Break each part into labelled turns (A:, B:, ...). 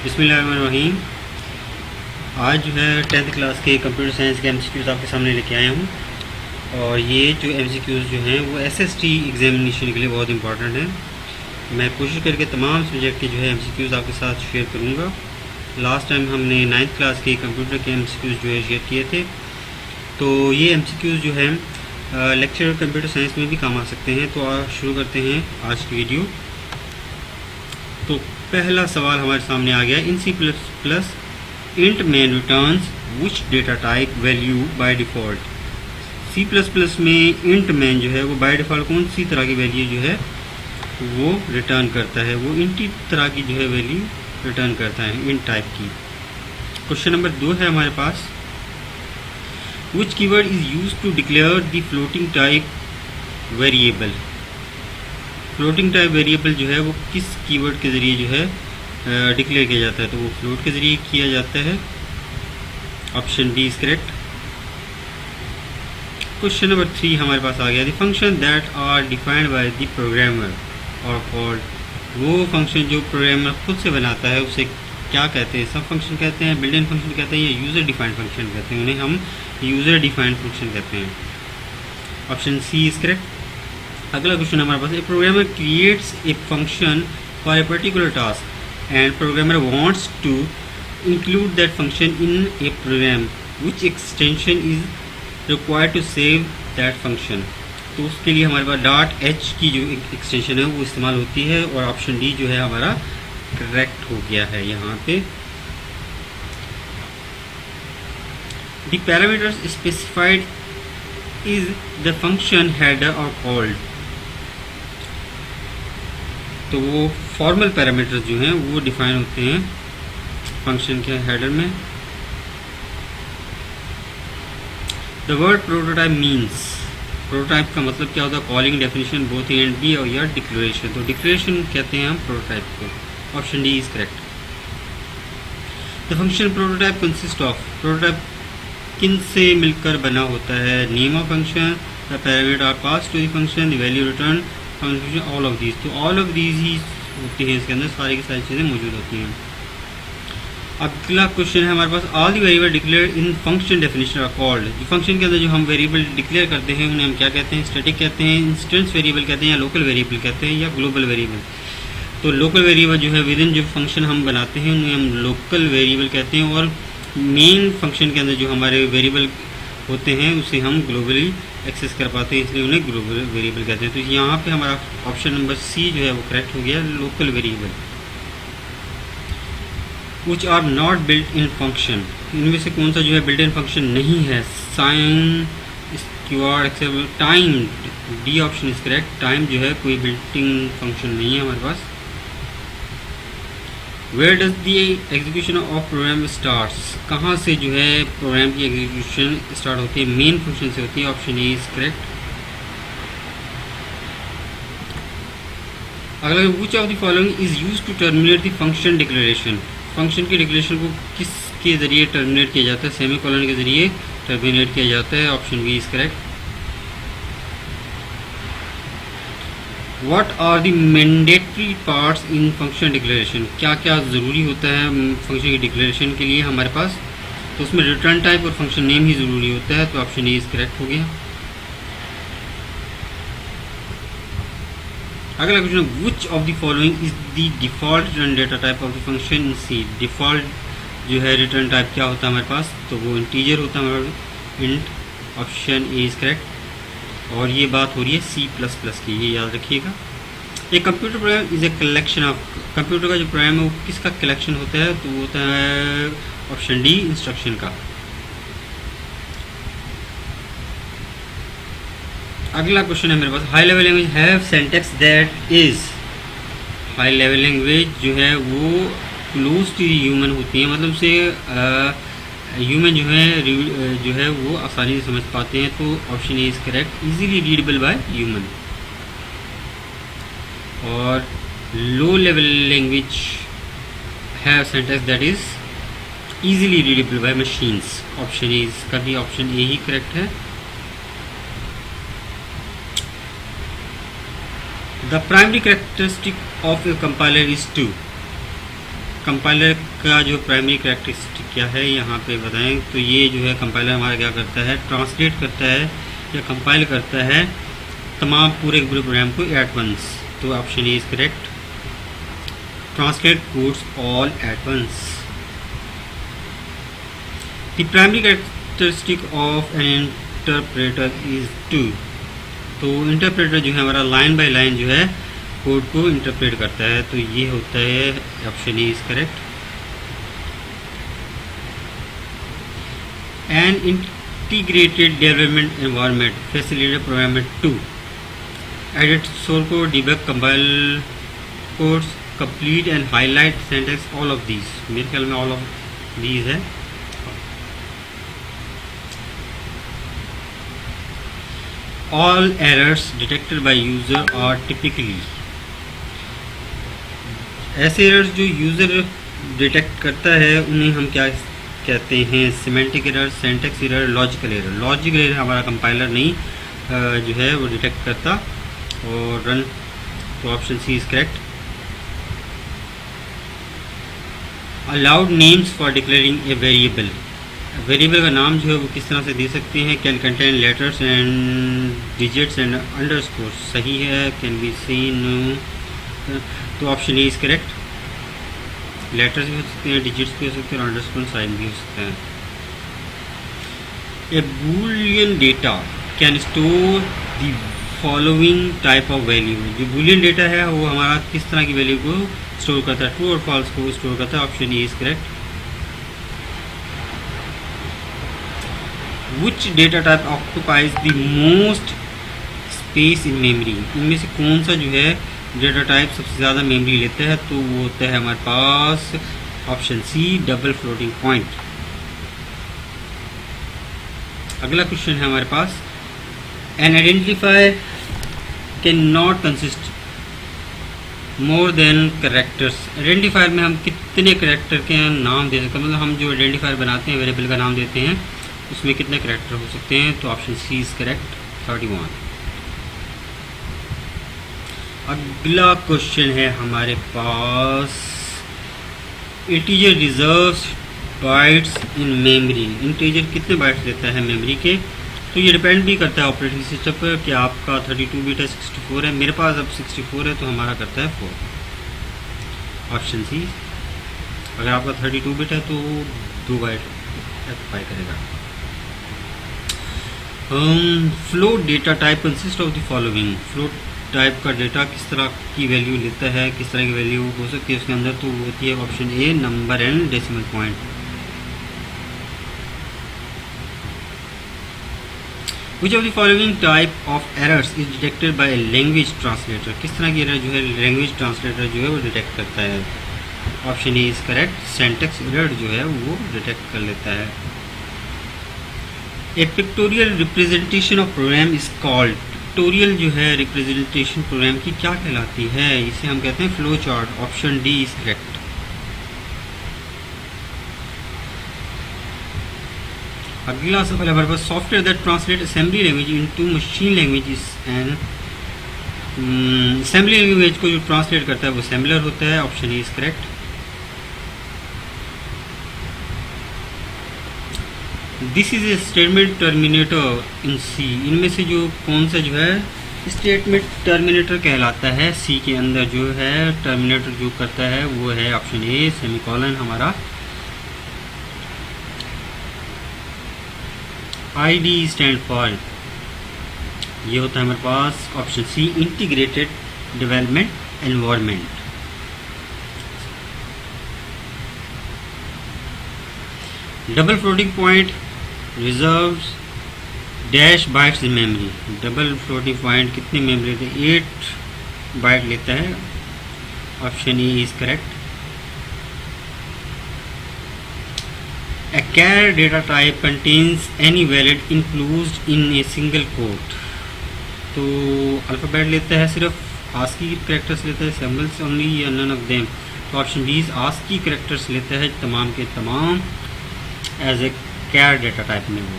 A: बिस्मिल्लाहिर्रहमानिर्रहीम। आज जो है 10th क्लास के कंप्यूटर साइंस के एमसीक्यूज़ आपके सामने लेके आया हूँ। और ये जो एमसीक्यूज़ जो हैं वो एसएसटी एग्जामिनेशन के लिए बहुत इंपॉर्टेंट हैं। मैं कोशिश करके तमाम सब्जेक्ट के जो है एमसीक्यूज़ आपके साथ शेयर करूँगा। लास्ट टाइम हमने 9th क्लास के कंप्यूटर के एमसीक्यूज़ जो है शेयर किए थे, तो ये एमसीक्यूज़ जो है लेक्चर कंप्यूटर साइंस में भी काम आ सकते हैं। तो शुरू करते हैं आज की वीडियो। तो पहला सवाल हमारे सामने आ गया, in C plus plus int main returns which data type value by default. C plus plus में इंट मैन जो है वो बाय डिफ़ॉल्ट कौन सी तरह की वैल्यू जो है वो रिटर्न करता है, वो इंट तरह की जो है वैल्यू रिटर्न करता है, इंट टाइप की। क्वेश्चन नंबर 2 है हमारे पास, which keyword is use to declare the floating type variable. Floating type variable जो है वो किस कीवर्ड के ज़रिए जो है डिक्लेयर किया जाता है, तो वो फ्लोट के ज़रिए किया जाता है। Option D is correct. Question number 3 हमारे पास आ गया, the function that are defined by the programmer और कॉल्ड। वो फंक्शन जो प्रोग्रामर खुद से बनाता है उसे क्या कहते हैं? सब फंक्शन कहते हैं, बिल्ट इन फंक्शन कहते हैं, या यूज़र डिफाइंड फंक्शन कहते हैं? उन्हें हम यूज़र डिफाइंड फंक्शन कहते हैं। Option C is correct. अगला क्वेश्चन हमारे पास, a programmer creates a function for a particular task and programmer wants to include that function in a program, which extension is required to save that function. तो उसके लिए हमारे पास dot H की जो extension है वो इस्तेमाल होती है, और ऑप्शन डी जो है हमारा करेक्ट हो गया है यहाँ पे। The parameters specified is the function header और कॉल्ड। तो वो फॉर्मल पैरामीटर्स जो हैं वो डिफाइन होते हैं फंक्शन के हेडर में। The word prototype means, prototype का मतलब क्या होता है? Calling, definition, both A and B, और या डिक्लेरेशन। तो डिक्लेरेशन कहते हैं हम प्रोटोटाइप को। Option D is correct. The function prototype consist of, prototype किन से मिलकर बना होता है? Name of function, the parameter are pass to the function, the value return function, all of these. तो ऑल ऑफ दीज ही होती है, इसके अंदर सारी की सारी चीज़ें मौजूद होती हैं। अगला क्वेश्चन है हमारे पास, all the variable declare in function definition are called. जो फंक्शन के अंदर जो हम वेरिएबल डिक्लेयर करते हैं उन्हें हम क्या कहते हैं? स्टैटिक कहते हैं, इंस्टेंस वेरिएबल कहते हैं, या लोकल वेरिएबल कहते हैं, या ग्लोबल वेरिएबल। तो लोकल वेरिएबल जो है विद इन जो फंक्शन हम बनाते हैं उन्हें हम लोकल वेरिएबल कहते हैं, और मेन फंक्शन के अंदर जो हमारे वेरिएबल होते हैं उसे हम ग्लोबली एक्सेस कर पाते हैं, इसलिए उन्हें ग्लोबल वेरिएबल कहते हैं। तो यहाँ पे हमारा ऑप्शन नंबर सी जो है वो करेक्ट हो गया, local variable. Which are not built in function, इनमें से कौन सा जो है बिल्ट इन फंक्शन नहीं है? Sine, square, except, time. D option is correct. Time जो है कोई बिल्ट इन फंक्शन नहीं है हमारे पास। Where does the execution of program starts, कहाँ से जो है प्रोग्राम की एग्जीक्यूशन स्टार्ट होती है? मेन फंक्शन से होती है। Option A is correct. अगला, which of the following is use to terminate the function declaration. Function की डिक्लेरेशन को किसके जरिए टर्मिनेट किया जाता है? सेमीकोलन के जरिए टर्मिनेट किया जाता है। Option B is correct. What are the mandatory parts in function declaration, क्या क्या ज़रूरी होता है फंक्शन की डिक्लेरेशन के लिए हमारे पास? तो उसमें रिटर्न टाइप और फंक्शन नेम ही ज़रूरी होता है। तो ऑप्शन ए इज करेक्ट हो गया। अगला question, which of the following is the default return data type of the function in C. Default जो है रिटर्न टाइप क्या होता है हमारे पास? तो वो इंटीजर होता है हमारे पास, int. Option A is correct. और ये बात हो रही है सी प्लस प्लस की, ये याद रखिएगा। एक computer program is a collection of, computer का जो प्रोग्राम है वो किसका कलेक्शन होता है? तो वो होता है ऑप्शन डी, इंस्ट्रक्शन का। अगला क्वेश्चन है मेरे पास, high level language have syntax that is. High level language जो है वो क्लोज टू ह्यूमन होती है, मतलब से ह्यूमन जो है वो आसानी से समझ पाते हैं। तो option A is correct, easily readable by human. और low level language have syntax that is easily readable by machines. Option A इसका भी ऑप्शन ए ही करेक्ट है। The primary characteristic of a compiler is to. Compiler का जो primary characteristic क्या है यहाँ पे बताएं तो ये जो है कंपाइलर हमारा क्या करता है, ट्रांसलेट करता है या कंपाइल करता है तमाम पूरे प्रोग्राम को एट वंस। तो option A is correct, translate codes all at once. The primary characteristic of an interpreter is to. तो इंटरप्रेटर जो है हमारा लाइन बाय लाइन जो है कोड को इंटरप्रेट करता है, तो ये होता है option A is correct. An integrated development environment facilitate programmer to edit source code, debug, compile codes, complete and highlight syntax, all of these. मेरे ख्याल में ऑल ऑफ दीज है। All errors detected by user are typically, ऐसे errors जो user detect करता है उन्हें हम क्या कहते हैं, semantic error, syntax error, logical error. Logical error हमारा कंपाइलर नहीं जो है वो डिटेक्ट करता और रन, तो option C is correct. Allowed names for declaring a variable, variable का नाम जो है वो किस तरह से दे सकते हैं, can contain letters and digits and underscore, सही है, कैन बी सीन, तो option A is correct. Letters भी हो सकते हैं, डिजिट्स भी हो सकते हैं और अंडरस्कोर साइन भी हो सकते हैं। A boolean data can store the following type of value, जो बूलियन डेटा है वो हमारा किस तरह की वैल्यू को स्टोर करता है, ट्रू और फॉल्स को स्टोर करता है, option A is correct. Which data type occupies the most space in memory, इनमें से कौन सा जो है डेटा टाइप सबसे ज़्यादा मेमोरी लेता है, तो वो होता है हमारे पास option C, double floating point. अगला क्वेश्चन है हमारे पास, an identifier can not consist more than characters. Identifier में हम कितने करेक्टर के नाम दे सकते हैं, मतलब हम जो आइडेंटिफायर बनाते हैं वेरिएबल का नाम देते हैं उसमें कितने करेक्टर हो सकते हैं, तो ऑप्शन सी इज करेक्ट, 31। अगला क्वेश्चन है हमारे पास, integer reserves bytes in memory, integer कितने बाइट्स लेता है मेमोरी के, तो ये डिपेंड भी करता है ऑपरेटिंग सिस्टम पर कि आपका 32 बिट है 64 है, मेरे पास अब 64 है तो हमारा करता है 4, ऑप्शन सी। अगर आपका 32 बिट है तो 2 बाइट ऑक्यूपाई करेगा। Float data type consist of the following, float type का डेटा किस तरह की वैल्यू लेता है, किस तरह की वैल्यू हो सकती है उसके अंदर, तो वो होती है option A, number and decimal point. Which of the following type of errors is detected by language translator, किस तरह की एरर जो है लैंग्वेज ट्रांसलेटर जो है वो डिटेक्ट करता है, option A is correct, syntax error जो है वो डिटेक्ट कर लेता है। A pictorial representation of program is called, pictorial जो है रिप्रेजेंटेशन प्रोग्राम की क्या कहलाती है, इसे हम कहते हैं flow chart, option D is correct. अगला सवाल हमारे पास, software that translate assembly language into machine language is an, assembly language को जो ट्रांसलेट करता है वो असेंबलर होता है, option A is correct. This is a statement terminator in C, इनमें से जो कौन सा जो है स्टेटमेंट टर्मिनेटर कहलाता है, सी के अंदर जो है टर्मिनेटर जो करता है वो है ऑप्शन ए, सेमीकोलन हमारा। ID स्टैंड फॉर, ये होता है हमारे पास option C, integrated development environment. Double floating point reserves dash bytes in memory, double floating point कितने मेमोरी लेते हैं, 8 बाइट लेता है, option A is correct. A char data type contains any valid included in a single quote, तो alphabet लेता है सिर्फ, ASCII characters लेता है, सिंबल्स ओनली या नन ऑफ देम, तो ऑप्शन बी ASCII कैरेक्टर्स लेता है तमाम के तमाम as a char data type में वो।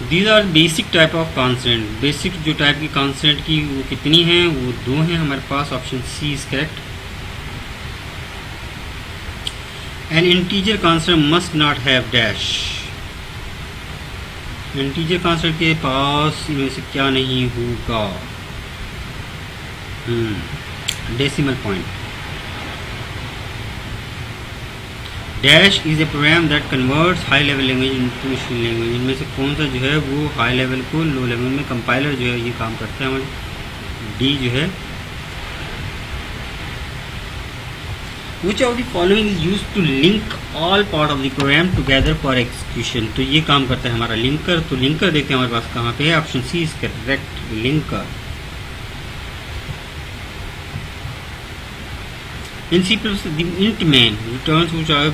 A: These are basic type of constant, basic जो टाइप की कॉन्स्टेंट की वो कितनी हैं, वो 2 हैं हमारे पास, option C is correct. An integer constant must not have dash. Integer constant के पास इनमें से क्या नहीं होगा? Decimal point. Dash is a program that converts high level language into machine language. इनमें से कौन सा जो है वो हाई लेवल को लो लेवल में, कंपाइलर जो है ये काम करता है हमारे। डी जो है Which of the following is used to link all part of the program together for execution? तो ये काम करता है हमारा लिंकर। तो लिंकर देखते हैं हमारे पास कहाँ पे है। Option C is correct, linker. In C plus int main returns which are,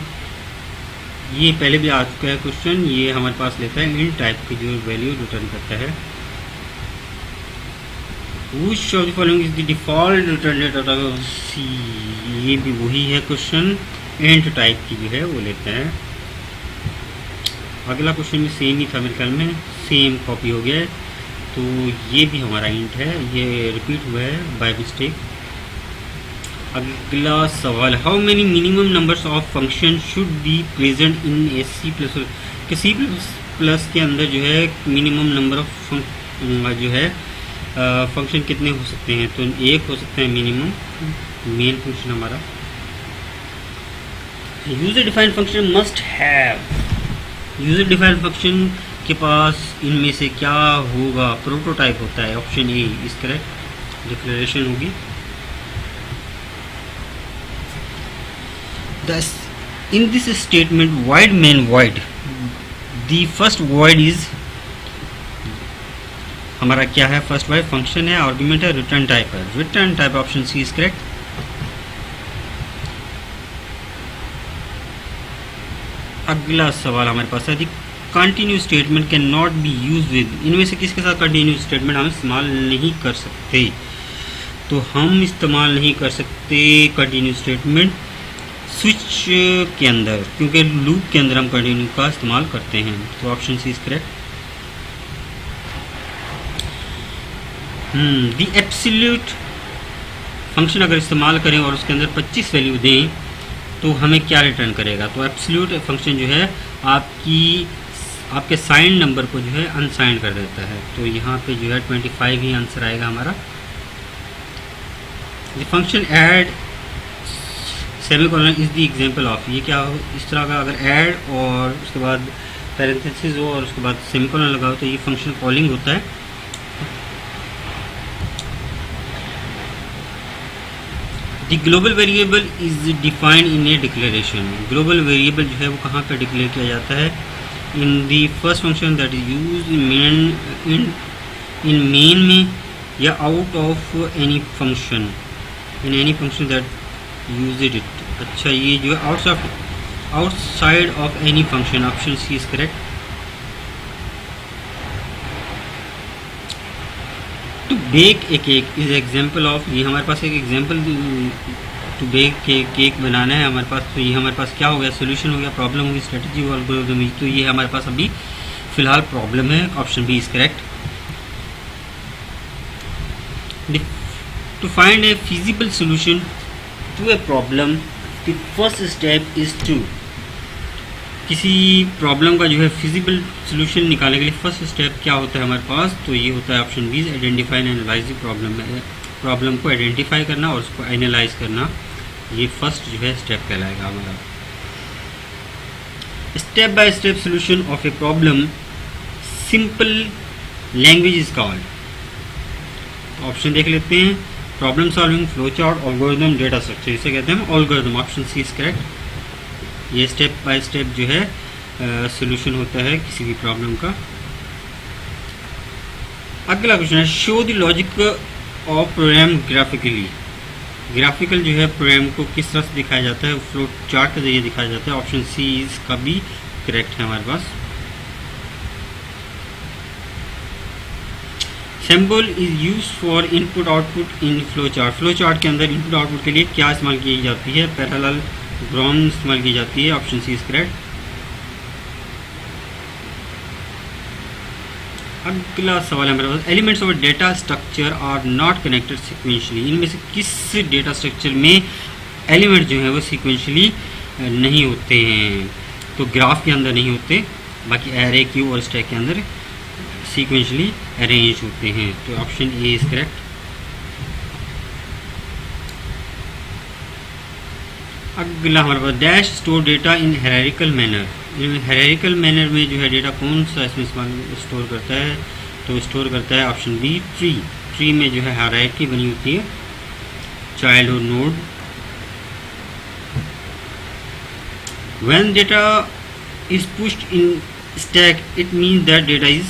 A: ये पहले भी आ चुका है क्वेश्चन। ये हमारे पास लेता है इंट टाइप की जो वैल्यू रिटर्न करता है। Which of the following is the default return date of C? ये भी वही है क्वेश्चन, इंट टाइप की जो है वो लेते हैं। अगला क्वेश्चन भी सेम ही था मेरे ख्याल में, सेम कॉपी हो गया है। तो ये भी हमारा इंट है, ये रिपीट हुआ है बाय मिस्टेक। अगला सवाल, how many minimum numbers of function should be present in a C plus के सी प्लस के अंदर जो है मिनिमम नंबर ऑफ जो है फंक्शन कितने हो सकते हैं? तो एक हो सकता है मिनिमम, मेन फंक्शन हमारा। User defined function must have, user defined function के पास इनमें से क्या होगा? प्रोटोटाइप होता है। ऑप्शन ए इस करेक्ट, डिक्लेरेशन होगी। In this statement void main void, the first void is हमारा क्या है? फर्स्ट वाइड फंक्शन है, आर्गुमेंट है, रिटर्न टाइप है। Return type option C is correct. अगला सवाल हमारे पास है, continue statement can not be use with, इनमें से किसके साथ कंटिन्यू स्टेटमेंट हम इस्तेमाल नहीं कर सकते? तो हम इस्तेमाल नहीं कर सकते कंटिन्यू स्टेटमेंट स्विच के अंदर, क्योंकि लूप के अंदर हम कंटिन्यू का इस्तेमाल करते हैं। तो option C is correct. The absolute function अगर इस्तेमाल करें और उसके अंदर 25 वैल्यू दें तो हमें क्या रिटर्न करेगा? तो एब्सोल्यूट फंक्शन जो है आपके साइंड नंबर को जो है अनसाइंड कर देता है। तो यहाँ पे जो है 25 ही आंसर आएगा हमारा। The function add semicolon is the example of, ये क्या हो? इस तरह का अगर ऐड और उसके बाद पैरेंथेसिस हो और उसके बाद सेमीकोलन लगाओ तो ये फंक्शन कॉलिंग होता है। The global variable is defined in a declaration, global variable जो है वो कहाँ पर डिक्लेयर किया जाता है? In the first function that is use in main में, या out of any function, in any function that use it. अच्छा, ये जो है outside of any function, option C is correct. To bake a cake is example of, ये हमारे पास एक एग्जाम्पल, टू बेक केक बनाना है हमारे पास। तो ये हमारे पास क्या हो गया? सोल्यूशन हो गया, प्रॉब्लम होगी, स्ट्रेटजी और एल्गोरिथम। तो ये हमारे पास अभी फिलहाल प्रॉब्लम है, option B is correct. To find a feasible solution to a problem, the first step is to, किसी प्रॉब्लम का जो है फिजिबल सोल्यूशन निकालने के लिए फर्स्ट स्टेप क्या होता है हमारे पास? तो ये होता है option B, identify and analyse the problem. Problem को आइडेंटिफाई करना और उसको एनालाइज करना, ये फर्स्ट जो है स्टेप कहलाएगा हमारा। Step by step solution of a problem simple language is called. Option देख लेते हैं, problem solving, flow chart, algorithm, data structure, इसे कहते हैं algorithm. Option C is correct. ये स्टेप बाय स्टेप जो है सोल्यूशन होता है किसी भी प्रॉब्लम का। अगला क्वेश्चन है, show the logic of program graphically. Graphical जो है प्रोग्राम को किस तरह से दिखाया जाता है? फ्लो चार्ट के जरिए दिखाया जाता है। ऑप्शन सी इसका भी करेक्ट है हमारे पास। Symbol is use for input output in flow chart. Flow chart के अंदर इनपुट आउटपुट के लिए क्या इस्तेमाल की जाती है? पैरेलल ग्राउंड इस्तेमाल की जाती है। Option C is correct. अगला सवाल है मेरे पास, elements of data structure are not connected sequentially. इनमें से किस डेटा स्ट्रक्चर में एलिमेंट जो है वो सिक्वेंशली नहीं होते हैं, तो ग्राफ के अंदर नहीं होते, बाकी एरे, क्यू और स्टैक के अंदर सीक्वेंशली अरेंज होते हैं। तो ऑप्शन ए इज करेक्ट। अगला हमारे पास डैश स्टोर डेटा इन हायरार्किकल मैनर। हायरार्किकल मैनर में जो है डेटा कौन सा इसमें स्टोर करता है, तो स्टोर करता है ऑप्शन बी ट्री। ट्री में जो है हायरार्की बनी होती है, चाइल्ड और node. When data is pushed in stack it means that data is,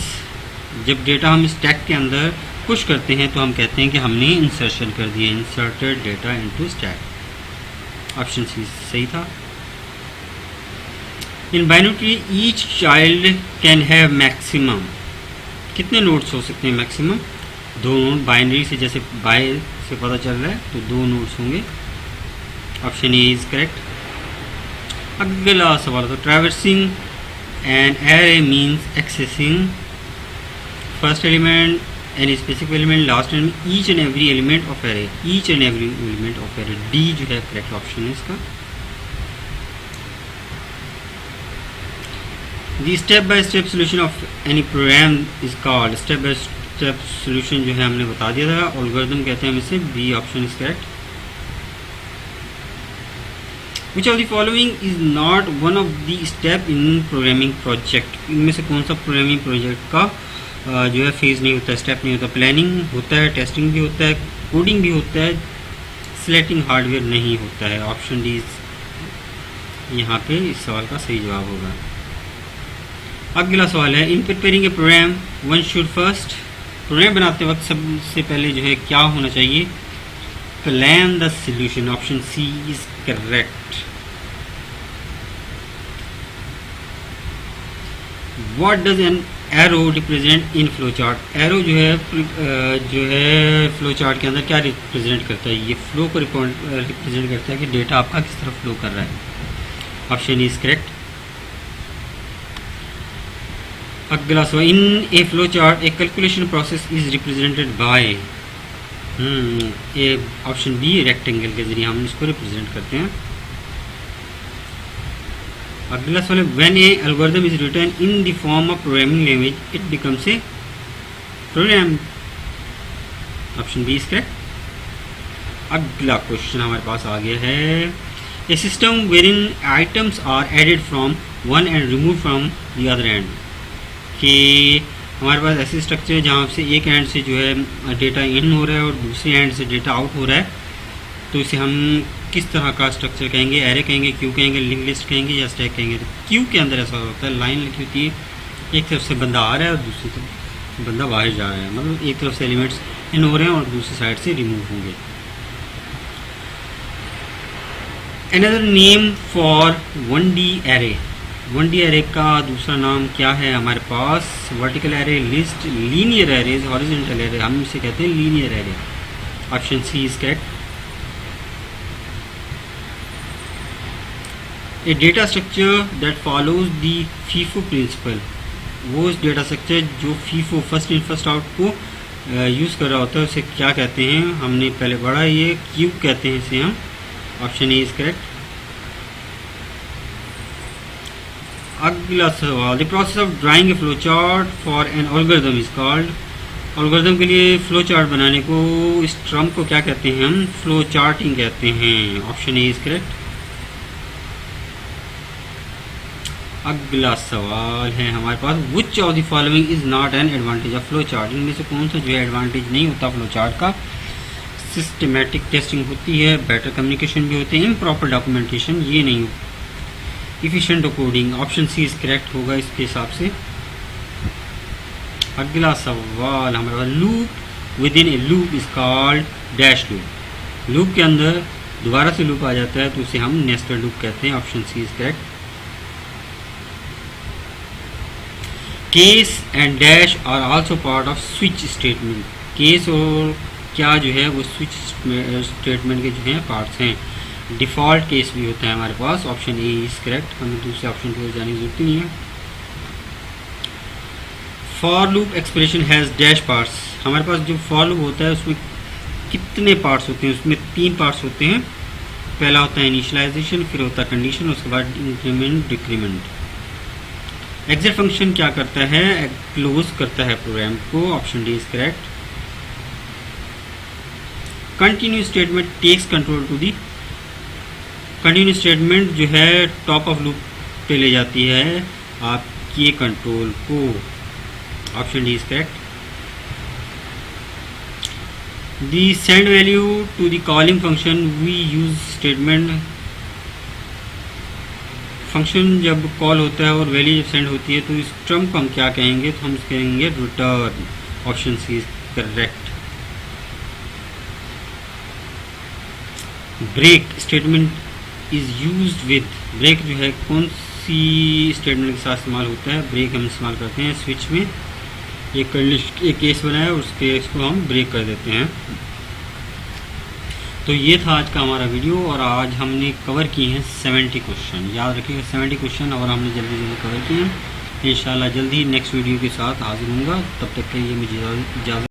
A: जब डेटा हम स्टैक के अंदर पुश करते हैं तो हम कहते हैं कि हमने इंसर्शन कर दिया, inserted data into stack. Option C सही था। In binary each child can have maximum, कितने नोड्स हो सकते हैं मैक्सिमम? 2 नोड। बाइनरी से जैसे बाय से पता चल रहा है तो 2 नोड्स होंगे। Option A is correct. अगला सवाल तो traversing an array means accessing first element, any specific element, last element, each and every element of array, each and every element of array. D जो है करेक्ट ऑप्शन है इसका। The step by step solution of any program is called, step by step solution जो है हमने बता दिया था, एल्गोरिथम कहते हैं हम इसे। B option is correct. Which of the following is not one of the step in programming project, इनमें से कौन सा प्रोग्रामिंग प्रोजेक्ट का जो है फेज नहीं होता, स्टेप नहीं होता? प्लानिंग होता है, टेस्टिंग भी होता है, कोडिंग भी होता है, सिलेक्टिंग हार्डवेयर नहीं होता है। ऑप्शन डी यहाँ पे इस सवाल का सही जवाब होगा। अगला सवाल है in preparing a program one should first, program बनाते वक्त सबसे पहले जो है क्या होना चाहिए? Plan the solution. Option C is correct. What does an arrow represent in flow chart, arrow जो है फ्लो चार्ट के अंदर क्या रिप्रेजेंट करता है? ये फ्लो को रिप्रेजेंट करता है कि डेटा आपका किस तरफ फ्लो कर रहा है। Option is correct. अगला सवाल in a flow chart a calculation process is represented by, option B rectangle के जरिए हम इसको रिप्रेजेंट करते हैं। अगला सवाल है when a algorithm is written in the form of programming language it becomes a program. Option B is correct. अगला क्वेश्चन हमारे पास आ गया है a system wherein items are added from one end remove from the other end, कि हमारे पास ऐसे structure है जहाँ से एक एंड से जो है डेटा इन हो रहा है और दूसरे एंड से डेटा आउट हो रहा है, तो इसे हम किस तरह का स्ट्रक्चर कहेंगे? एरे कहेंगे, क्यू कहेंगे, लिंक लिस्ट कहेंगे या स्टैक कहेंगे? तो क्यू के अंदर ऐसा होता है, लाइन लिखी होती है, एक तरफ से बंदा आ रहा है और दूसरी तरफ बंदा बाहर जा रहा है, मतलब एक तरफ से एलिमेंट्स इन हो रहे हैं और दूसरी साइड से रिमूव होंगे। Another name for 1D array, 1D array का दूसरा नाम क्या है हमारे पास? Vertical array, list, linear arrays, horizontal array, हम इसे कहते हैं linear array. Option C is correct. A data structure that follows the FIFO principle, वो डेटा स्ट्रक्चर जो FIFO first in first out को यूज़ कर रहा होता है उसे क्या कहते हैं? हमने पहले पढ़ा, ये क्यूब कहते हैं इसे हम। Option A is correct. अगला सवाल the process of drawing A flow chart for an algorithm is called, algorithm के लिए फ्लो चार्ट बनाने को इस टर्म को क्या कहते हैं? हम फ्लो चार्टिंग कहते हैं। Option A is correct. अगला सवाल है हमारे पास which of the following is not an advantage of flow chart, इनमें से कौन सा जो है एडवांटेज नहीं होता फ्लो चार्ट का? सिस्टमेटिक टेस्टिंग होती है, बेटर कम्युनिकेशन भी होते हैं, इम्प्रॉपर डॉक्यूमेंटेशन ये नहीं, efficient coding. Option C is correct होगा इसके हिसाब से। अगला सवाल हमारे पास loop within a loop is called dash loop, loop के अंदर दोबारा से लूप आ जाता है तो उसे हम नेस्टेड लूप कहते हैं। Option C is correct. Case and dash are also part of switch statement, case और क्या जो है वो स्विच स्टेटमेंट के जो हैं पार्ट्स हैं। डिफ़ॉल्ट केस भी होता है हमारे पास। ऑप्शन ए इज करेक्ट, हमें दूसरे ऑप्शन की ओर जाने की जरूरत नहीं है। For loop expression has dash parts, हमारे पास जो फॉर लूप होता है उसमें कितने पार्ट्स होते हैं? उसमें 3 पार्ट्स होते हैं। पहला होता है इनिशियलाइजेशन, फिर होता है कंडीशन, उसके बाद इंक्रीमेंट डिक्रीमेंट। एग्जिट फंक्शन क्या करता है, क्लोज करता है प्रोग्राम को, option D is correct. Continue statement takes control to the, continue statement जो है टॉप ऑफ लूप पे ले जाती है आपके कंट्रोल को, option D is correct. The send value to the calling function we use statement, function जब call होता है और वैल्यू जब सेंड होती है तो इस टर्म को हम क्या कहेंगे, तो हम कहेंगे return, option C is correct. Break statement is used with, break जो है कौन सी स्टेटमेंट के साथ इस्तेमाल होता है, ब्रेक हम इस्तेमाल करते हैं स्विच में, एक केस बनाया उस केस को हम ब्रेक कर देते हैं। तो ये था आज का हमारा वीडियो और आज हमने कवर किए हैं 70 क्वेश्चन, याद रखिएगा 70 क्वेश्चन और हमने जल्दी जल्दी कवर किए हैं। इंशाल्लाह जल्दी नेक्स्ट वीडियो के साथ हाजिर होऊंगा, तब तक के लिए मुझे इजाज़त।